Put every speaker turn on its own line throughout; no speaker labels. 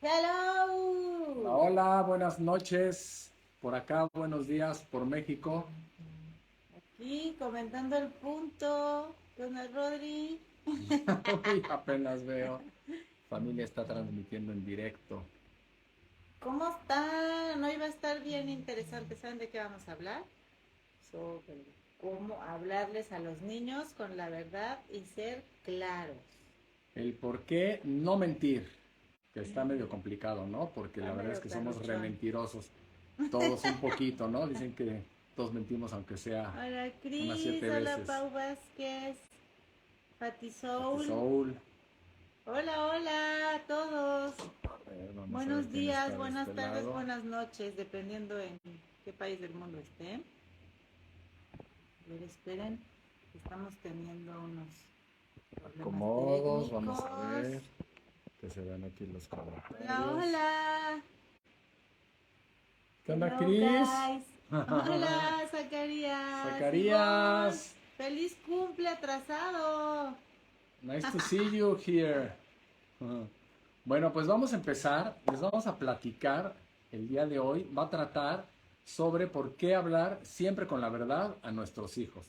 Hello.
Hola, hola, buenas noches. Por acá, buenos días por México.
Aquí comentando el punto con el Rodri.
Uy, apenas veo. Familia está transmitiendo en directo.
¿Cómo están? Hoy va a estar bien interesante. ¿Saben de qué vamos a hablar? Sobre cómo hablarles a los niños con la verdad y ser claros.
El por qué no mentir, que está medio complicado, ¿no? Porque
Está
la verdad es
medio
que somos
perruchón.
rementirosos. Todos un poquito, ¿no? Dicen que todos mentimos aunque sea
Hola
unas
Cris,
7
hola
veces.
Pau Vázquez, Fati
Pati
Soul.
Soul.
Hola, hola a todos.
A ver, vamos a ver
Buenos
quién
días,
está de
buenas
este
tardes,
lado.
buenas noches, dependiendo en qué país del mundo estén. A ver, esperen, estamos teniendo unos problemas
Acomodos, vamos a
técnicos.
ver. Que se vean aquí los
Hola,
comentarios.
hola.
¿Qué onda,
Hello,
Cris?
guys. Hola, Zacarías. Ivonne.
Zacarías,
Feliz cumple atrasado.
nice to see you here. Bueno, pues vamos a empezar. Les vamos a platicar el día de hoy. Va a tratar sobre por qué hablar siempre con la verdad a nuestros hijos.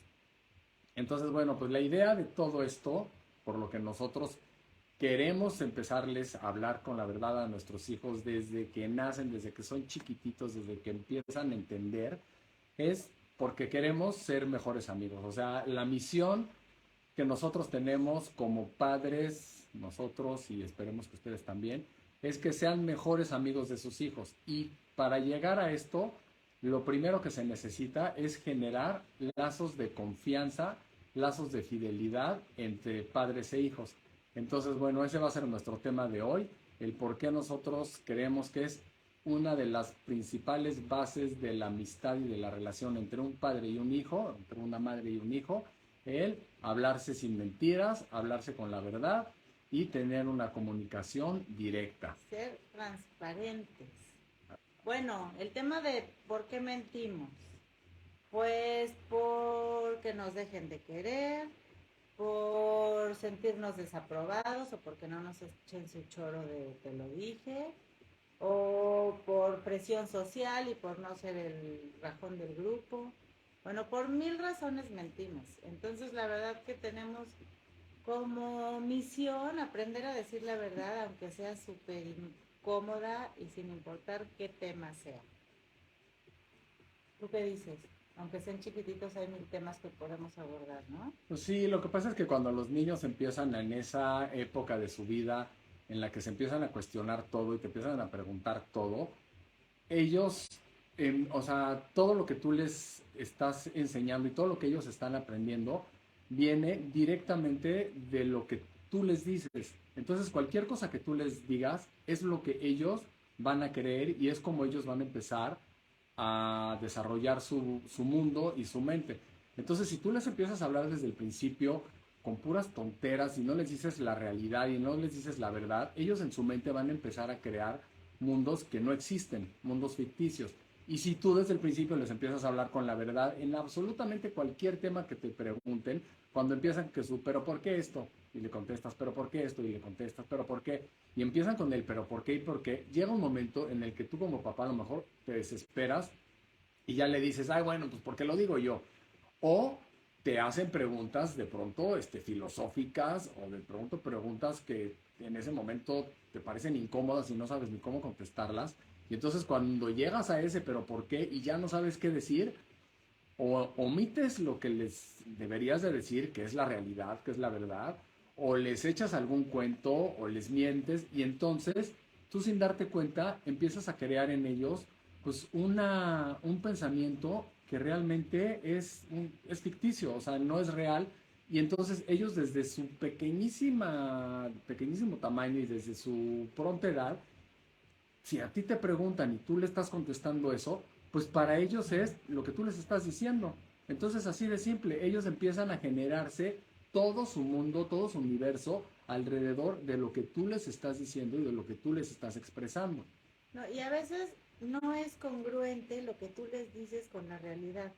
Entonces, bueno, pues la idea de todo esto, por lo que nosotros queremos empezarles a hablar con la verdad a nuestros hijos desde que nacen, desde que son chiquititos, desde que empiezan a entender, es porque queremos ser mejores amigos. O sea, la misión que nosotros tenemos como padres, nosotros y esperemos que ustedes también, es que sean mejores amigos de sus hijos. Y para llegar a esto, lo primero que se necesita es generar lazos de confianza, lazos de fidelidad entre padres e hijos. Entonces, bueno, ese va a ser nuestro tema de hoy, el por qué nosotros creemos que es una de las principales bases de la amistad y de la relación entre un padre y un hijo, entre una madre y un hijo, el hablarse sin mentiras, hablarse con la verdad y tener una comunicación directa.
Ser transparentes. Bueno, el tema de por qué mentimos. Pues porque nos dejen de querer, por sentirnos desaprobados o porque no nos echen su choro de te lo dije, o por presión social y por no ser el rajón del grupo. Bueno, por mil razones mentimos. Entonces la verdad que tenemos como misión aprender a decir la verdad, aunque sea súper incómoda y sin importar qué tema sea. ¿Tú qué dices? Aunque sean chiquititos, hay mil temas que podemos abordar, ¿no?
Pues sí, lo que pasa es que cuando los niños empiezan en esa época de su vida en la que se empiezan a cuestionar todo y te empiezan a preguntar todo, ellos, o sea, todo lo que tú les estás enseñando y todo lo que ellos están aprendiendo viene directamente de lo que tú les dices. Entonces, cualquier cosa que tú les digas es lo que ellos van a creer y es como ellos van a empezar a desarrollar su mundo y su mente. Entonces, si tú les empiezas a hablar desde el principio con puras tonteras y no les dices la realidad y no les dices la verdad, ellos en su mente van a empezar a crear mundos que no existen, mundos ficticios. Y si tú desde el principio les empiezas a hablar con la verdad en absolutamente cualquier tema que te pregunten, cuando empiezan que su, pero ¿por qué esto? Y le contestas, pero ¿por qué esto? Y le contestas, pero ¿por qué? Y empiezan con el pero ¿por qué? Y por qué. Llega un momento en el que tú como papá a lo mejor te desesperas y ya le dices, ay, bueno, pues ¿por qué lo digo yo? O te hacen preguntas de pronto filosóficas o de pronto preguntas que en ese momento te parecen incómodas y no sabes ni cómo contestarlas. Y entonces cuando llegas a ese pero ¿por qué? Y ya no sabes qué decir, o omites lo que les deberías de decir, que es la realidad, que es la verdad, o les echas algún cuento o les mientes y entonces tú sin darte cuenta empiezas a crear en ellos pues un pensamiento que realmente es ficticio, o sea, no es real y entonces ellos desde su pequeñísimo tamaño y desde su pronta edad si a ti te preguntan y tú le estás contestando eso, pues para ellos es lo que tú les estás diciendo. Entonces así de simple, ellos empiezan a generarse todo su mundo, todo su universo alrededor de lo que tú les estás diciendo y de lo que tú les estás expresando.
No, y a veces no es congruente lo que tú les dices con la realidad.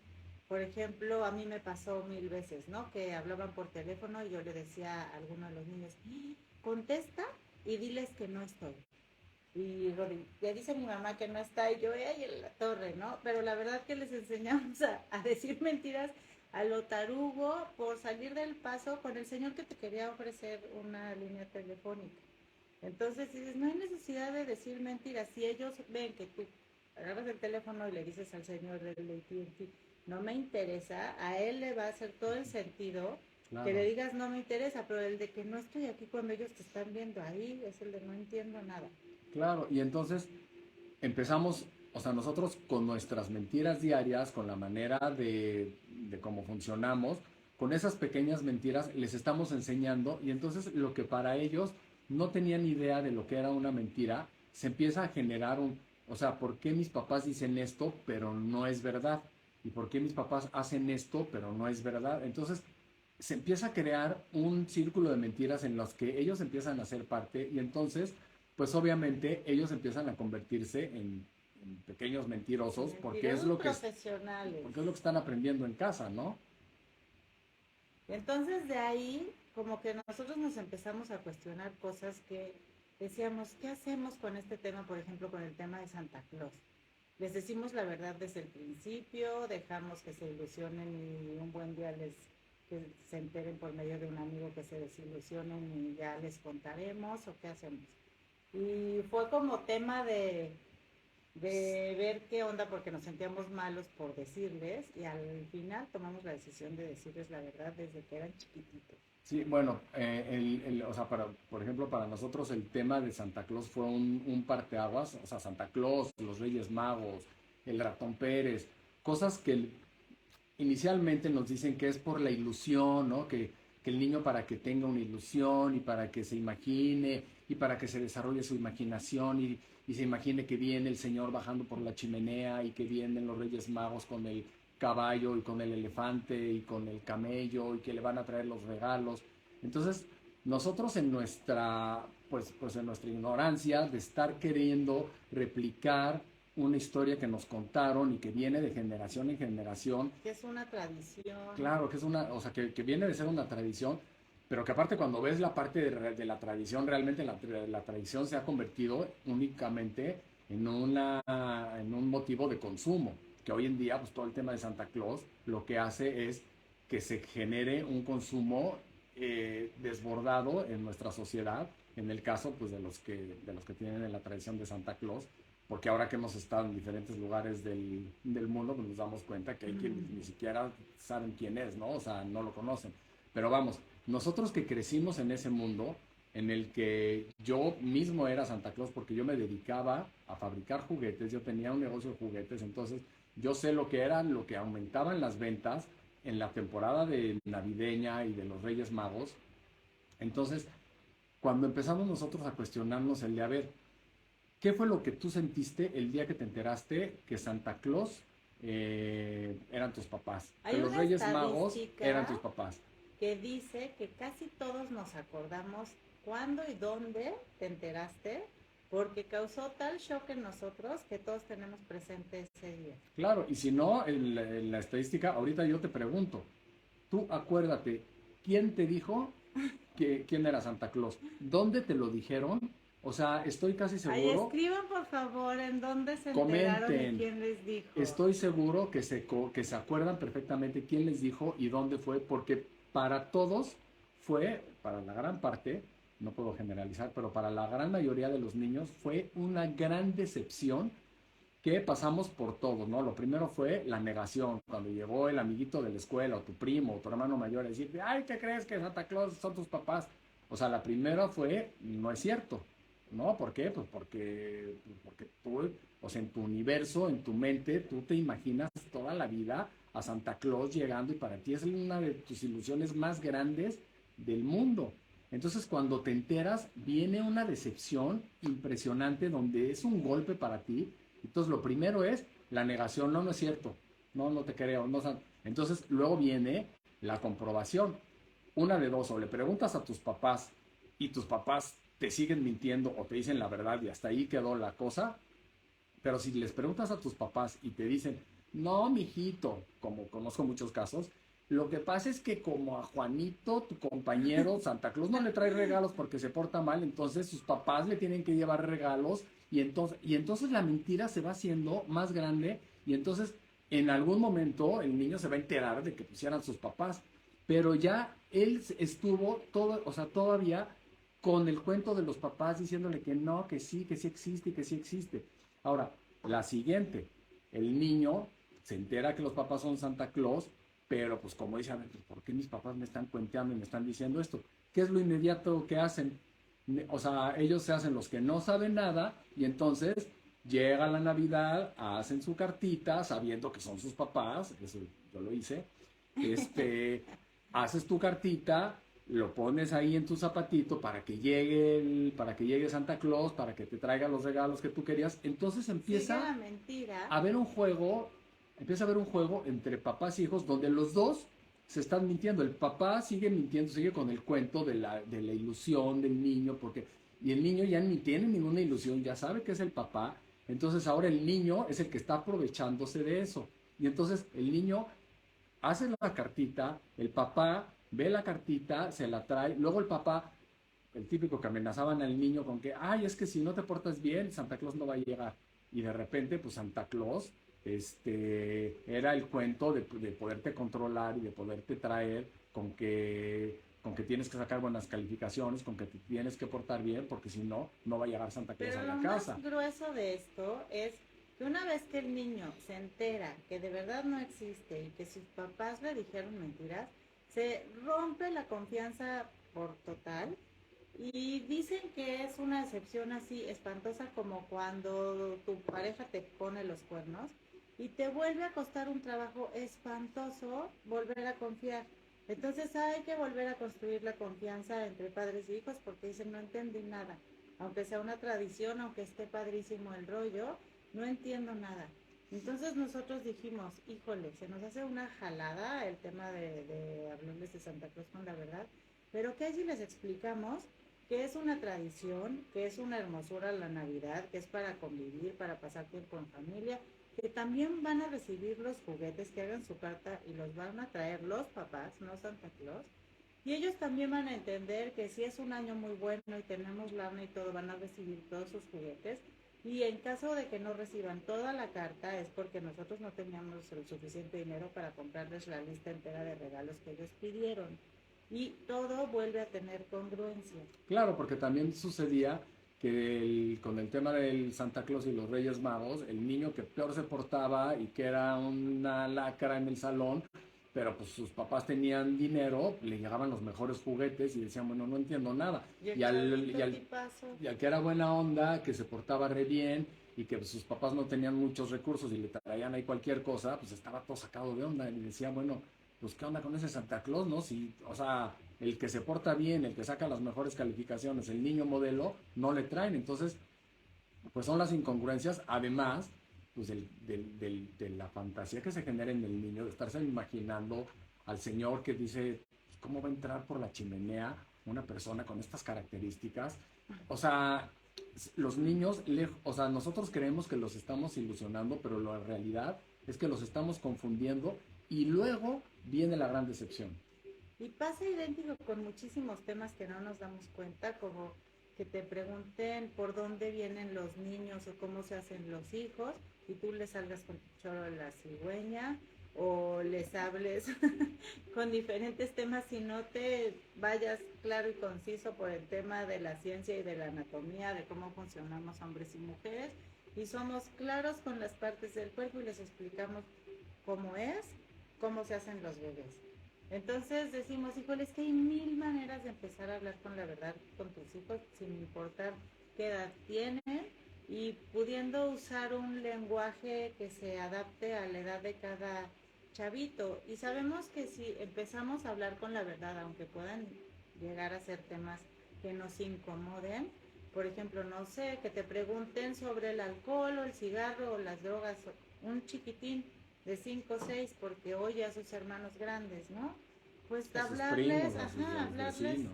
Por ejemplo, a mí me pasó mil veces, ¿no? Que hablaban por teléfono y yo le decía a alguno de los niños, contesta y diles que no estoy. Y ya dice mi mamá que no está y yo, ¡ay, en la torre!, ¿no? Pero la verdad que les enseñamos a decir mentiras a lo tarugo por salir del paso con el señor que te quería ofrecer una línea telefónica. Entonces dices, no hay necesidad de decir mentiras. Si ellos ven que tú agarras el teléfono y le dices al señor del AT&T, no me interesa, a él le va a hacer todo el sentido que le
Claro,
digas no me interesa, pero el de que no estoy aquí cuando ellos te están viendo ahí es el de no entiendo nada.
claro. Y entonces empezamos, o sea, nosotros con nuestras mentiras diarias, con la manera de cómo funcionamos, con esas pequeñas mentiras les estamos enseñando y entonces lo que para ellos no tenían idea de lo que era una mentira, se empieza a generar un, o sea, ¿por qué mis papás dicen esto pero no es verdad? ¿Y por qué mis papás hacen esto pero no es verdad? Entonces se empieza a crear un círculo de mentiras en los que ellos empiezan a ser parte y entonces, pues obviamente ellos empiezan a convertirse en pequeños mentirosos
Mentirosos profesionales.
porque es lo que están aprendiendo en casa, ¿no?
Entonces de ahí como que nosotros nos empezamos a cuestionar cosas que decíamos, ¿qué hacemos con este tema, por ejemplo, con el tema de Santa Claus? Les decimos la verdad desde el principio, dejamos que se ilusionen y un buen día les que se enteren por medio de un amigo que se desilusionen y ya les contaremos o qué hacemos. Y fue como tema de ver qué onda porque nos sentíamos malos por decirles y al final tomamos la decisión de decirles la verdad desde que eran chiquititos.
Sí, bueno, o sea, por ejemplo, para nosotros el tema de Santa Claus fue un parteaguas, o sea, Santa Claus, los Reyes Magos, el Ratón Pérez, cosas que inicialmente nos dicen que es por la ilusión, ¿no? Que el niño para que tenga una ilusión y para que se imagine y para que se desarrolle su imaginación y se imagine que viene el Señor bajando por la chimenea y que vienen los Reyes Magos con el caballo y con el elefante y con el camello y que le van a traer los regalos. Entonces, nosotros en nuestra, pues en nuestra ignorancia de estar queriendo replicar una historia que nos contaron y que viene de generación en generación.
Que es una tradición.
Claro, que es una, o sea, que viene de ser una tradición, pero que aparte cuando ves la parte de la tradición, realmente la tradición se ha convertido únicamente en un motivo de consumo, que hoy en día, pues todo el tema de Santa Claus lo que hace es que se genere un consumo desbordado en nuestra sociedad, en el caso pues de los que tienen la tradición de Santa Claus, porque ahora que hemos estado en diferentes lugares del mundo, pues nos damos cuenta que hay quienes ni siquiera saben quién es, ¿no? O sea, no lo conocen. Pero vamos, nosotros que crecimos en ese mundo, en el que yo mismo era Santa Claus porque yo me dedicaba a fabricar juguetes, yo tenía un negocio de juguetes, entonces yo sé lo que eran, lo que aumentaban las ventas en la temporada de navideña y de los Reyes Magos. Entonces, cuando empezamos nosotros a cuestionarnos el de, a ver, ¿qué fue lo que tú sentiste el día que te enteraste que Santa Claus eran tus papás?
Hay
Que los
una
Reyes Magos
estadística
eran tus papás.
que dice que casi todos nos acordamos cuándo y dónde te enteraste, porque causó tal shock en nosotros que todos tenemos presente ese día.
Claro, y si no, en la estadística, ahorita yo te pregunto, tú acuérdate, ¿quién te dijo que quién era Santa Claus? ¿Dónde te lo dijeron? O sea, estoy casi
Ahí
seguro,
escriban por favor en dónde se enteraron y
comenten,
quién les dijo.
estoy seguro que se acuerdan perfectamente quién les dijo y dónde fue, porque para todos fue, para la gran parte, no puedo generalizar, pero para la gran mayoría de los niños fue una gran decepción que pasamos por todo, ¿no? Lo primero fue la negación, cuando llegó el amiguito de la escuela, o tu primo, o tu hermano mayor, a decirte, ay, ¿qué crees que Santa Claus son tus papás? O sea, la primera fue, no es cierto, ¿no? ¿Por qué? Porque tú, o sea, en tu universo, en tu mente, tú te imaginas toda la vida a Santa Claus llegando y para ti es una de tus ilusiones más grandes del mundo. Entonces, cuando te enteras, viene una decepción impresionante donde es un golpe para ti. Entonces, lo primero es la negación, no, no es cierto, no, no te creo. No, entonces, luego viene la comprobación. Una de dos, o le preguntas a tus papás y tus papás te siguen mintiendo o te dicen la verdad y hasta ahí quedó la cosa. Pero si les preguntas a tus papás y te dicen, no, mijito, como conozco muchos casos, Lo que pasa es que como a Juanito, tu compañero, Santa Claus no le trae regalos porque se porta mal, entonces sus papás le tienen que llevar regalos y entonces la mentira se va haciendo más grande y entonces en algún momento el niño se va a enterar de que pusieran sus papás, pero ya él estuvo todo, o sea, todavía con el cuento de los papás diciéndole que no, que sí existe y que sí existe. Ahora, la siguiente, el niño se entera que los papás son Santa Claus, pero pues como dicen, ¿por qué mis papás me están cuenteando y me están diciendo esto? ¿Qué es lo inmediato que hacen? O sea, ellos se hacen los que no saben nada y entonces llega la Navidad, hacen su cartita sabiendo que son sus papás, eso yo lo hice, este, haces tu cartita, lo pones ahí en tu zapatito para que llegue Santa Claus, para que te traiga los regalos que tú querías. Entonces
Sigue
empieza
la mentira.
a haber un juego, empieza a haber un juego entre papás y hijos donde los dos se están mintiendo. El papá sigue mintiendo, sigue con el cuento de la ilusión del niño, y el niño ya ni tiene ninguna ilusión, ya sabe que es el papá. Entonces ahora el niño es el que está aprovechándose de eso. Y entonces el niño hace la cartita, el papá ve la cartita, se la trae, luego el papá, el típico que amenazaban al niño con que, ay, es que si no te portas bien, Santa Claus no va a llegar. Y de repente, pues Santa Claus, era el cuento de poderte controlar y de poderte traer con que tienes que sacar buenas calificaciones, con que te tienes que portar bien, porque si no, no va a llegar Santa Claus
Pero
a
lo
la
más
casa.
grueso de esto es que una vez que el niño se entera que de verdad no existe y que sus papás le dijeron mentiras, se rompe la confianza por total y dicen que es una excepción así espantosa como cuando tu pareja te pone los cuernos y te vuelve a costar un trabajo espantoso volver a confiar. Entonces hay que volver a construir la confianza entre padres y hijos porque dicen no entendí nada. Aunque sea una tradición, aunque esté padrísimo el rollo, no entiendo nada. Entonces nosotros dijimos, híjole, se nos hace una jalada el tema de hablarles de Santa Claus con la verdad, pero ¿qué si les explicamos que es una tradición, que es una hermosura la Navidad, que es para convivir, para pasar tiempo en familia, que también van a recibir los juguetes, que hagan su carta y los van a traer los papás, no Santa Claus? Y ellos también van a entender que si es un año muy bueno y tenemos lana y todo, van a recibir todos sus juguetes. Y en caso de que no reciban toda la carta es porque nosotros no teníamos el suficiente dinero para comprarles la lista entera de regalos que ellos pidieron. Y todo vuelve a tener congruencia.
Claro, porque también sucedía que con el tema del Santa Claus y los Reyes Magos, el niño que peor se portaba y que era una lacra en el salón, pero pues sus papás tenían dinero, le llegaban los mejores juguetes y decían, bueno, no entiendo nada.
Y el
Y al, y
chavito
al,
tipazo.
y al que era buena onda, que se portaba re bien y que pues, sus papás no tenían muchos recursos y le traían ahí cualquier cosa, pues estaba todo sacado de onda y decía, bueno, pues qué onda con ese Santa Claus, ¿no? Si, o sea, el que se porta bien, el que saca las mejores calificaciones, el niño modelo, no le traen. Entonces, pues son las incongruencias, además, pues de la fantasía que se genera en el niño, de estarse imaginando al señor que dice, ¿cómo va a entrar por la chimenea una persona con estas características? O sea, los niños, o sea, nosotros creemos que los estamos ilusionando, pero la realidad es que los estamos confundiendo y luego viene la gran decepción.
Y pasa idéntico con muchísimos temas que no nos damos cuenta, como que te pregunten por dónde vienen los niños o cómo se hacen los hijos, y tú les salgas con tu choro de la cigüeña, o les hables con diferentes temas y no te vayas claro y conciso por el tema de la ciencia y de la anatomía, de cómo funcionamos hombres y mujeres, y somos claros con las partes del cuerpo y les explicamos cómo es, cómo se hacen los bebés. Entonces decimos, híjole, es que hay mil maneras de empezar a hablar con la verdad con tus hijos, sin importar qué edad tienen, y pudiendo usar un lenguaje que se adapte a la edad de cada chavito. Y sabemos que si empezamos a hablar con la verdad, aunque puedan llegar a ser temas que nos incomoden, por ejemplo, no sé, que te pregunten sobre el alcohol o el cigarro o las drogas, un chiquitín de 5 o 6 porque oye a sus hermanos grandes, ¿no? Pues
A sus
hablarles,
primos, a
ajá,
los
hablarles
vecinos.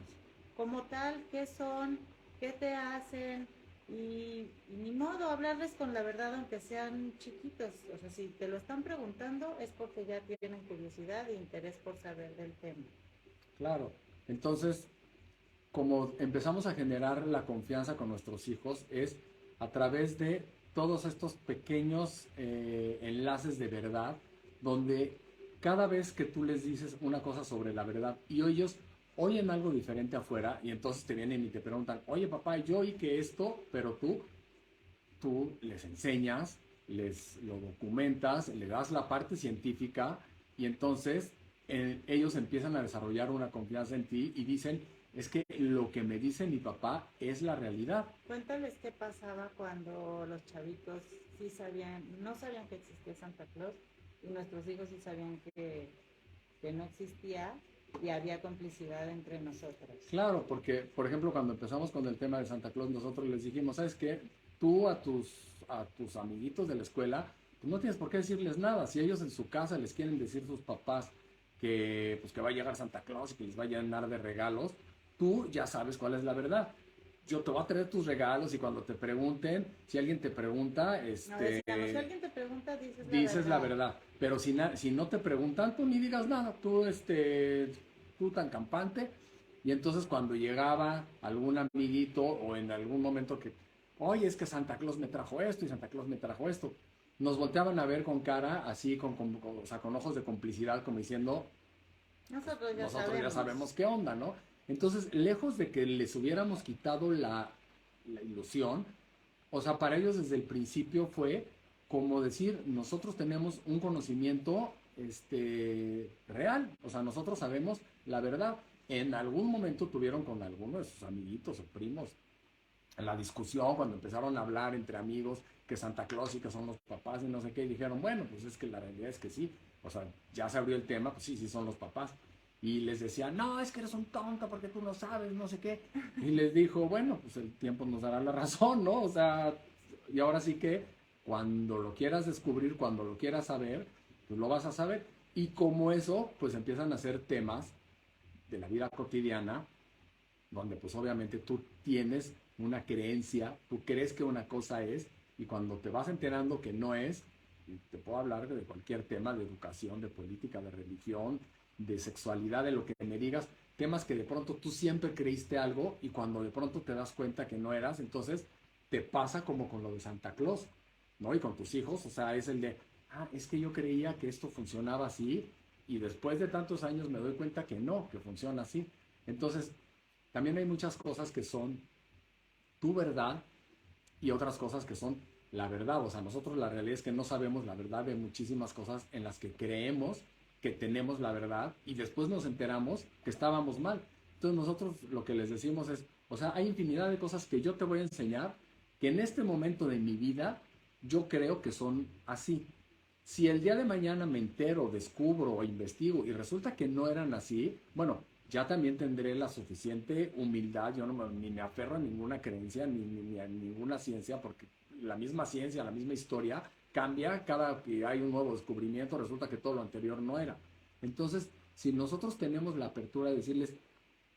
como tal, qué son, qué te hacen, y ni modo, modo, hablarles con la verdad aunque sean chiquitos. O sea, si te lo están preguntando es porque ya tienen curiosidad e interés por saber del tema.
Claro. Entonces, como empezamos a generar la confianza con nuestros hijos es a través de todos estos pequeños enlaces de verdad, donde cada vez que tú les dices una cosa sobre la verdad y ellos oyen algo diferente afuera y entonces te vienen y te preguntan, oye papá, yo oí que esto, pero tú les enseñas, les lo documentas, le das la parte científica y entonces ellos empiezan a desarrollar una confianza en ti y dicen, es que lo que me dice mi papá es la realidad.
Cuéntales qué pasaba cuando los chavitos sí sabían, no sabían que existía Santa Claus y nuestros hijos sí sabían que no existía y había complicidad entre nosotros.
Claro, porque, por ejemplo, cuando empezamos con el tema de Santa Claus, nosotros les dijimos, ¿sabes qué? Tú a tus amiguitos de la escuela, pues no tienes por qué decirles nada. Si ellos en su casa les quieren decir sus papás que, pues, que va a llegar Santa Claus y que les va a llenar de regalos, tú ya sabes cuál es la verdad. Yo te voy a traer tus regalos y cuando te pregunten, si alguien te pregunta,
No, decíamos, si alguien te pregunta,
dices la verdad. Pero si no te preguntan, tú ni digas nada. Tú tan campante. Y entonces cuando llegaba algún amiguito o en algún momento que, oye, es que Santa Claus me trajo esto y Santa Claus me trajo esto, nos volteaban a ver con cara así, o sea, con ojos de complicidad, como diciendo, nosotros ya sabemos qué onda, ¿no? Entonces, lejos de que les hubiéramos quitado la ilusión, o sea, para ellos desde el principio fue como decir, nosotros tenemos un conocimiento real, o sea, nosotros sabemos la verdad. En algún momento tuvieron con alguno de sus amiguitos o primos en la discusión, cuando empezaron a hablar entre amigos, que Santa Claus y que son los papás y no sé qué, y dijeron, bueno, pues es que la realidad es que sí, o sea, ya se abrió el tema, pues sí, sí son los papás. Y les decía, no, es que eres un tonto porque tú no sabes, no sé qué. Y les dijo, bueno, pues el tiempo nos dará la razón, ¿no? O sea, y ahora sí que cuando lo quieras descubrir, cuando lo quieras saber, pues lo vas a saber. Y como eso, pues empiezan a ser temas de la vida cotidiana, donde pues obviamente tú tienes una creencia, tú crees que una cosa es, y cuando te vas enterando que no es, te puedo hablar de cualquier tema, de educación, de política, de religión, de sexualidad, de lo que me digas, temas que de pronto tú siempre creíste algo y cuando de pronto te das cuenta que no eras, entonces te pasa como con lo de Santa Claus, ¿no? Y con tus hijos, o sea, es el de, es que yo creía que esto funcionaba así y después de tantos años me doy cuenta que no, que funciona así. Entonces, también hay muchas cosas que son tu verdad y otras cosas que son la verdad. O sea, nosotros la realidad es que no sabemos la verdad de muchísimas cosas en las que creemos que tenemos la verdad y después nos enteramos que estábamos mal. Entonces nosotros lo que les decimos es, o sea, hay infinidad de cosas que yo te voy a enseñar que en este momento de mi vida yo creo que son así. Si el día de mañana me entero, descubro o investigo y resulta que no eran así, bueno, ya también tendré la suficiente humildad, yo ni me aferro a ninguna creencia ni a ninguna ciencia, porque la misma ciencia, la misma historia cambia cada que hay un nuevo descubrimiento, resulta que todo lo anterior no era. Entonces, si nosotros tenemos la apertura de decirles,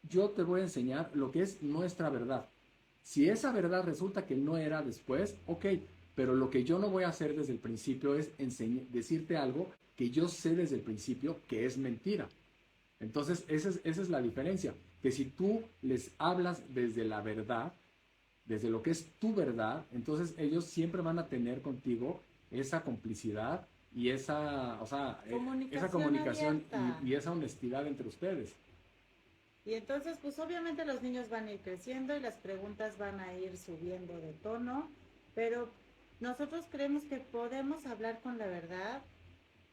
yo te voy a enseñar lo que es nuestra verdad. Si esa verdad resulta que no era después, ok, pero lo que yo no voy a hacer desde el principio es decirte algo que yo sé desde el principio que es mentira. Entonces, esa es la diferencia. Que si tú les hablas desde la verdad, desde lo que es tu verdad, entonces ellos siempre van a tener contigo esa complicidad y esa comunicación y esa honestidad entre ustedes.
Y entonces, pues obviamente los niños van a ir creciendo y las preguntas van a ir subiendo de tono, pero nosotros creemos que podemos hablar con la verdad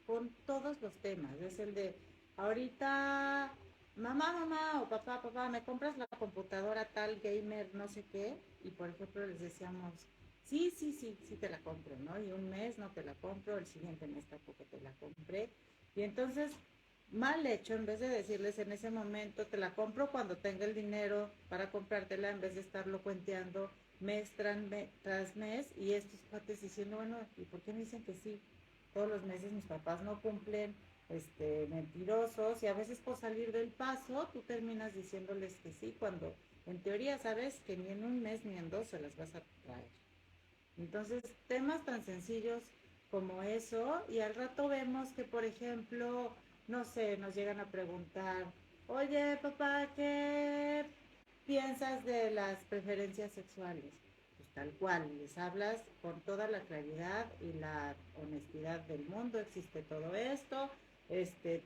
con todos los temas. Es el de, ahorita, mamá, o papá, ¿me compras la computadora tal, gamer, no sé qué? Y por ejemplo les decíamos, sí te la compro, ¿no? Y un mes no te la compro, el siguiente mes tampoco te la compré. Y entonces, mal hecho, en vez de decirles en ese momento, te la compro cuando tenga el dinero para comprártela, en vez de estarlo cuenteando mes tras mes, y estos cuates diciendo, bueno, ¿y por qué me dicen que sí? Todos los meses mis papás no cumplen, mentirosos, y a veces por salir del paso tú terminas diciéndoles que sí, cuando en teoría sabes que ni en un mes ni en dos se las vas a traer. Entonces, temas tan sencillos como eso, y al rato vemos que, por ejemplo, no sé, nos llegan a preguntar, oye, papá, ¿qué piensas de las preferencias sexuales? Pues tal cual, les hablas con toda la claridad y la honestidad del mundo, existe todo esto,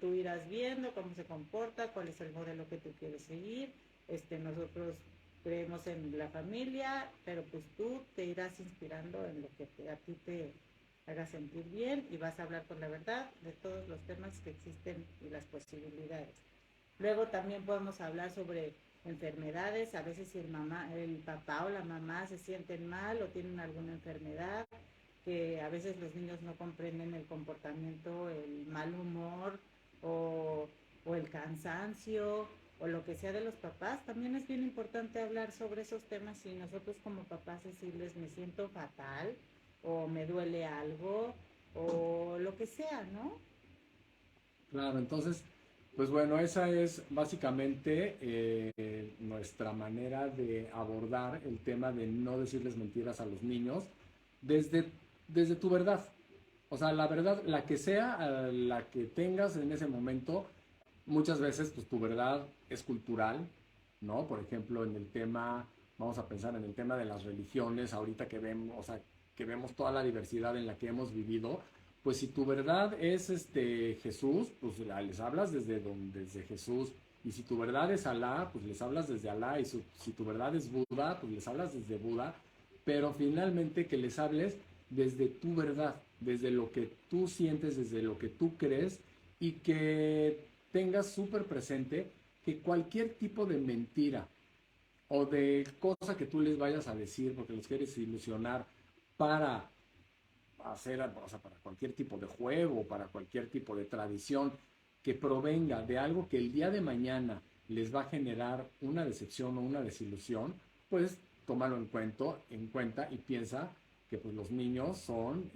tú irás viendo cómo se comporta, cuál es el modelo que tú quieres seguir, nosotros creemos en la familia, pero pues tú te irás inspirando en lo que a ti te haga sentir bien y vas a hablar con la verdad de todos los temas que existen y las posibilidades. Luego también podemos hablar sobre enfermedades, a veces si el papá o la mamá se sienten mal o tienen alguna enfermedad, que a veces los niños no comprenden el comportamiento, el mal humor o, o el cansancio o lo que sea de los papás, también es bien importante hablar sobre esos temas y nosotros como papás decirles me siento fatal o me duele algo o lo que sea, ¿no?
Claro, entonces, pues bueno, esa es básicamente nuestra manera de abordar el tema de no decirles mentiras a los niños desde, desde tu verdad. O sea, la verdad, la que sea, la que tengas en ese momento, muchas veces pues tu verdad es cultural, ¿no? Por ejemplo, en el tema, vamos a pensar en el tema de las religiones, ahorita que vemos, o sea, que vemos toda la diversidad en la que hemos vivido, pues si tu verdad es Jesús, pues les hablas desde Jesús. Y si tu verdad es Alá, pues les hablas desde Alá. Y si tu verdad es Buda, pues les hablas desde Buda. Pero finalmente que les hables desde tu verdad, desde lo que tú sientes, desde lo que tú crees y que tengas súper presente que cualquier tipo de mentira o de cosa que tú les vayas a decir porque los quieres ilusionar para hacer, o sea, para cualquier tipo de juego, para cualquier tipo de tradición que provenga de algo que el día de mañana les va a generar una decepción o una desilusión, pues tómalo en cuenta y piensa que pues los niños son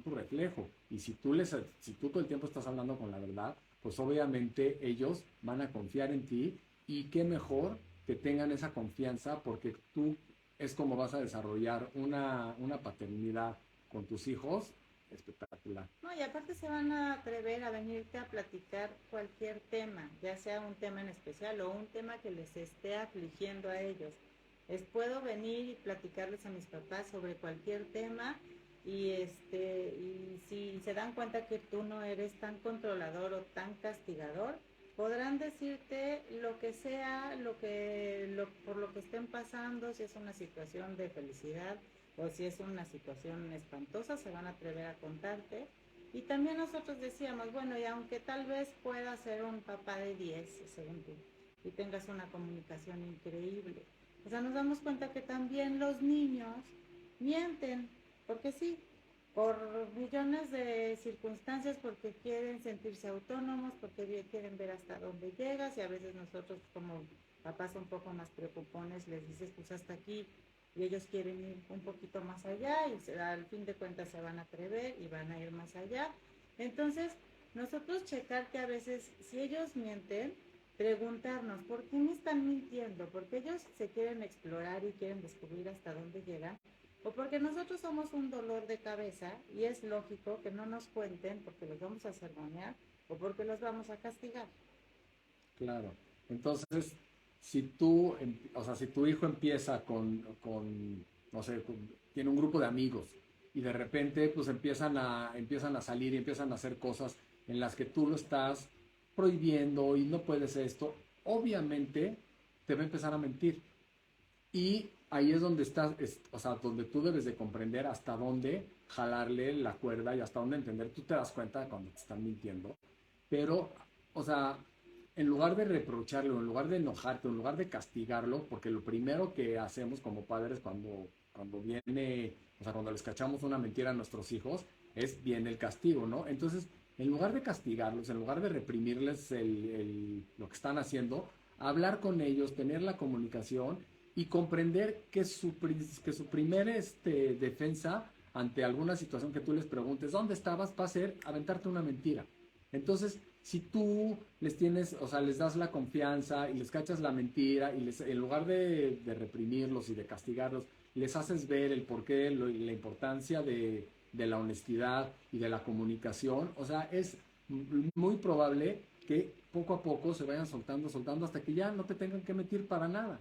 tu reflejo. Y si tú todo el tiempo estás hablando con la verdad, pues obviamente ellos van a confiar en ti y qué mejor que tengan esa confianza porque tú es como vas a desarrollar una paternidad con tus hijos espectacular.
No, y aparte se van a atrever a venirte a platicar cualquier tema, ya sea un tema en especial o un tema que les esté afligiendo a ellos. Les puedo venir y platicarles a mis papás sobre cualquier tema y si se dan cuenta que tú no eres tan controlador o tan castigador, podrán decirte lo que sea, por lo que estén pasando, si es una situación de felicidad o si es una situación espantosa, se van a atrever a contarte. Y también nosotros decíamos, bueno, y aunque tal vez puedas ser un papá de 10 según tú, y tengas una comunicación increíble, o sea, nos damos cuenta que también los niños mienten, porque sí, por millones de circunstancias, porque quieren sentirse autónomos, porque quieren ver hasta dónde llegas, y a veces nosotros como papás un poco más preocupones les dices, pues hasta aquí, y ellos quieren ir un poquito más allá, y al fin de cuentas se van a atrever y van a ir más allá. Entonces, nosotros checar que a veces, si ellos mienten, preguntarnos, ¿por qué me están mintiendo? Porque ellos se quieren explorar y quieren descubrir hasta dónde llegan, o porque nosotros somos un dolor de cabeza y es lógico que no nos cuenten porque los vamos a sermonear o porque los vamos a castigar.
Claro. Entonces, si tú, o sea, si tu hijo empieza no sé, tiene un grupo de amigos y de repente pues empiezan a salir y empiezan a hacer cosas en las que tú lo estás prohibiendo y no puedes esto, obviamente te va a empezar a mentir. Y ahí es donde o sea, donde tú debes de comprender hasta dónde jalarle la cuerda y hasta dónde entender. Tú te das cuenta cuando te están mintiendo, pero, o sea, en lugar de reprocharlo, en lugar de enojarte, en lugar de castigarlo, porque lo primero que hacemos como padres cuando viene, o sea, cuando les cachamos una mentira a nuestros hijos, viene el castigo, ¿no? Entonces, en lugar de castigarlos, en lugar de reprimirles lo que están haciendo, hablar con ellos, tener la comunicación y comprender que su primer defensa ante alguna situación que tú les preguntes, ¿dónde estabas? Va a ser aventarte una mentira. Entonces, si tú les tienes, o sea, les das la confianza y les cachas la mentira y en lugar de reprimirlos y de castigarlos, les haces ver el porqué, la importancia de la honestidad y de la comunicación, o sea, es muy probable que poco a poco se vayan soltando, soltando, hasta que ya no te tengan que meter para nada.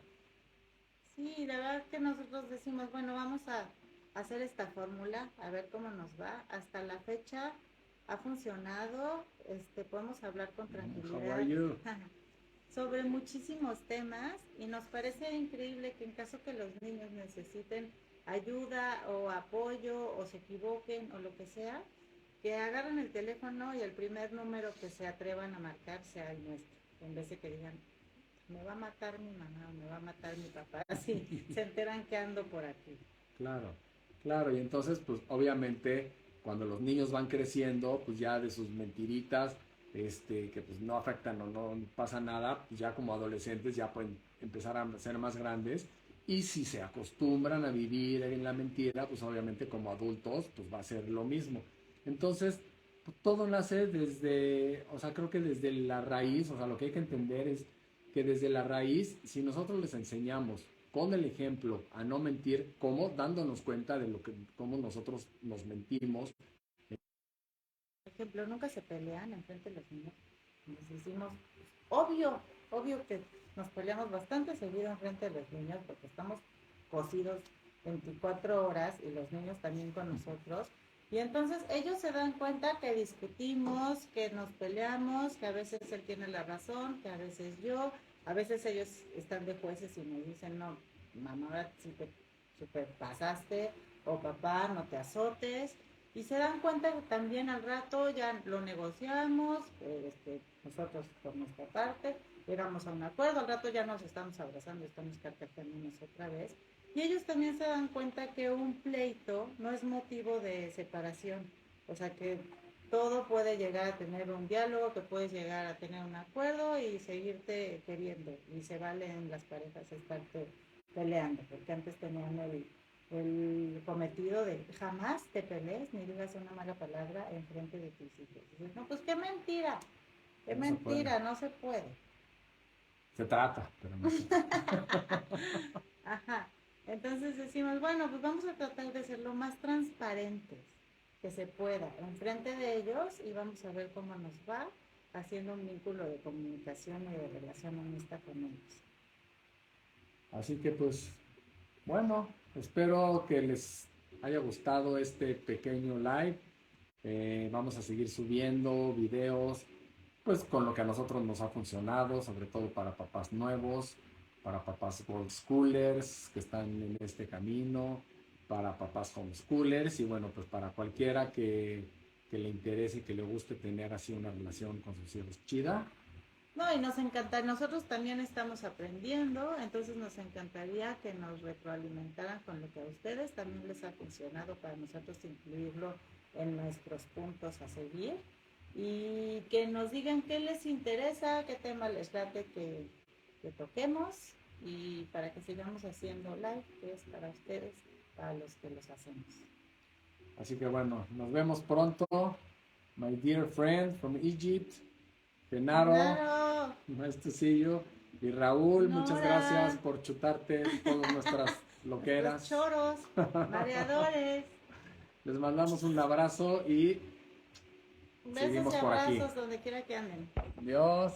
Sí, la verdad que nosotros decimos, bueno, vamos a hacer esta fórmula, a ver cómo nos va. Hasta la fecha ha funcionado, podemos hablar con
How are
tranquilidad
you?
sobre muchísimos temas y nos parece increíble que en caso que los niños necesiten ayuda o apoyo o se equivoquen o lo que sea, que agarren el teléfono y el primer número que se atrevan a marcar sea el nuestro, en vez de que digan, me va a matar mi mamá, me va a matar mi papá, así se enteran que ando por aquí.
Claro, claro, y entonces, pues obviamente, cuando los niños van creciendo, pues ya de sus mentiritas, que pues no afectan o no pasa nada, pues ya como adolescentes ya pueden empezar a ser más grandes, y si se acostumbran a vivir en la mentira, pues obviamente como adultos, pues va a ser lo mismo. Entonces, pues, todo nace desde, o sea, creo que desde la raíz, o sea, lo que hay que entender es que desde la raíz, si nosotros les enseñamos con el ejemplo a no mentir, ¿cómo? Dándonos cuenta de lo que, cómo nosotros nos mentimos.
Por ejemplo, nunca se pelean enfrente de los niños. Nos decimos, obvio, obvio que nos peleamos bastante seguido enfrente de los niños porque estamos cosidos 24 horas y los niños también con nosotros. Y entonces ellos se dan cuenta que discutimos, que nos peleamos, que a veces él tiene la razón, que a veces yo, a veces ellos están de jueces y me dicen, no, mamá, ahora sí te super pasaste, o papá, no te azotes. Y se dan cuenta que también al rato ya lo negociamos, nosotros por nuestra parte, llegamos a un acuerdo, al rato ya nos estamos abrazando, estamos carcajeándonos otra vez. Y ellos también se dan cuenta que un pleito no es motivo de separación, o sea que todo puede llegar a tener un diálogo, que puedes llegar a tener un acuerdo y seguirte queriendo. Y se vale en las parejas estarte peleando, porque antes tenían el cometido de jamás te pelees ni digas una mala palabra en frente de tus hijos. Dices, no, pues qué
No se puede.
mentira, no se puede.
Se trata, pero no se puede.
Ajá. Entonces decimos, bueno, pues vamos a tratar de ser lo más transparentes que se pueda en frente de ellos y vamos a ver cómo nos va haciendo un vínculo de comunicación y de relación honesta con ellos.
Así que pues, bueno, espero que les haya gustado este pequeño live. Vamos a seguir subiendo videos, pues con lo que a nosotros nos ha funcionado, sobre todo para papás nuevos, para papás old schoolers que están en este camino, para papás homeschoolers y bueno, pues para cualquiera que le interese y que le guste tener así una relación con sus hijos chida.
No, y nos encanta, nosotros también estamos aprendiendo, entonces nos encantaría que nos retroalimentaran con lo que a ustedes también les ha funcionado para nosotros incluirlo en nuestros puntos a seguir y que nos digan qué les interesa, qué tema les late que toquemos y para que sigamos haciendo live, que es para ustedes, para los que los hacemos.
Así que bueno, nos vemos pronto. My dear friend from Egypt, Genaro,
Genaro,
nice to see you. Y Raúl, muchas gracias
Nora,
por chutarte todas nuestras
estos
loqueras.
choros, mareadores.
Les mandamos un abrazo y
Besos
seguimos
y
por aquí.
abrazos donde quiera que anden.
Adiós.